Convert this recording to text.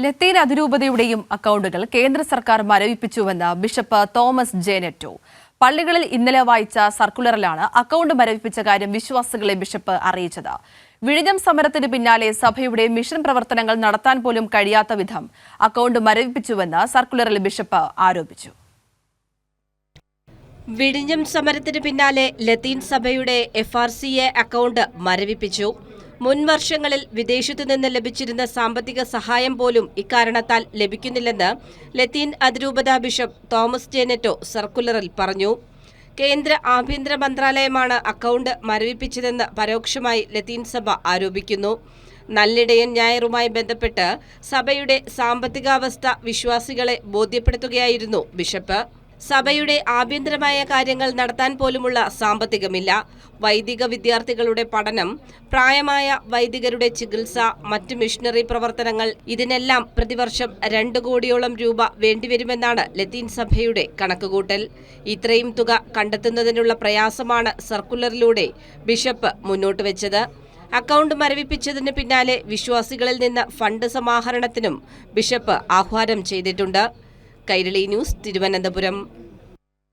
ലത്തീൻ അതിരൂപതയുടെയും അക്കൗണ്ടുകൾ കേന്ദ്ര സർക്കാർ മരവിപ്പിച്ചുവെന്ന് ബിഷപ്പ് തോമസ് ജെ നെറ്റോ. പള്ളികളിൽ ഇന്നലെ വായിച്ച സർക്കുലറിലാണ് അക്കൗണ്ട് മരവിപ്പിച്ച കാര്യം വിശ്വാസികളെ ബിഷപ്പ് അറിയിച്ചത്. വിഴിഞ്ഞം സമരത്തിന് പിന്നാലെ സഭയുടെ മിഷൻ പ്രവർത്തനങ്ങൾ നടത്താൻ പോലും കഴിയാത്ത വിധം അക്കൗണ്ട് മരവിപ്പിച്ചുവെന്ന് സർക്കുലറിൽ ബിഷപ്പ് ആരോപിച്ചു. വിഴിഞ്ഞം സമരത്തിന് പിന്നാലെ ലത്തീൻ സഭയുടെ FRCA അക്കൗണ്ട് മരവിപ്പിച്ചു. മുൻ വർഷങ്ങളിൽ വിദേശത്തു നിന്ന് ലഭിച്ചിരുന്ന സാമ്പത്തിക സഹായം പോലും ഇക്കാരണത്താൽ ലഭിക്കുന്നില്ലെന്ന് ലത്തീൻ അതിരൂപത ബിഷപ്പ് തോമസ് ജെ നെറ്റോ സർക്കുലറിൽ പറഞ്ഞു. കേന്ദ്ര ആഭ്യന്തര മന്ത്രാലയമാണ് അക്കൗണ്ട് മരവിപ്പിച്ചതെന്ന് പരോക്ഷമായി ലത്തീൻ സഭ ആരോപിക്കുന്നു. നല്ലിടയൻ ഞായറുമായി ബന്ധപ്പെട്ട് സഭയുടെ സാമ്പത്തികാവസ്ഥ വിശ്വാസികളെ ബോധ്യപ്പെടുത്തുകയായിരുന്നു ബിഷപ്പ്. സഭയുടെ ആഭ്യന്തരമായ കാര്യങ്ങൾ നടത്താൻ പോലുമുള്ള സാമ്പത്തികമില്ല. വൈദിക വിദ്യാർത്ഥികളുടെ പഠനം, പ്രായമായ വൈദികരുടെ ചികിത്സ, മറ്റ് മിഷണറി പ്രവർത്തനങ്ങൾ, ഇതിനെല്ലാം പ്രതിവർഷം 2 കോടിയോളം രൂപ വേണ്ടിവരുമെന്നാണ് ലത്തീൻ സഭയുടെ കണക്കുകൂട്ടൽ. ഇത്രയും തുക കണ്ടെത്തുന്നതിനുള്ള പ്രയാസമാണ് സർക്കുലറിലൂടെ ബിഷപ്പ് മുന്നോട്ട് വെച്ചത്. അക്കൗണ്ട് മരവിപ്പിച്ചതിന് പിന്നാലെ വിശ്വാസികളിൽ നിന്ന് ഫണ്ട് സമാഹരണത്തിനും ബിഷപ്പ് ആഹ്വാനം ചെയ്തിട്ടുണ്ട്. കൈരളി ന്യൂസ്, തിരുവനന്തപുരം.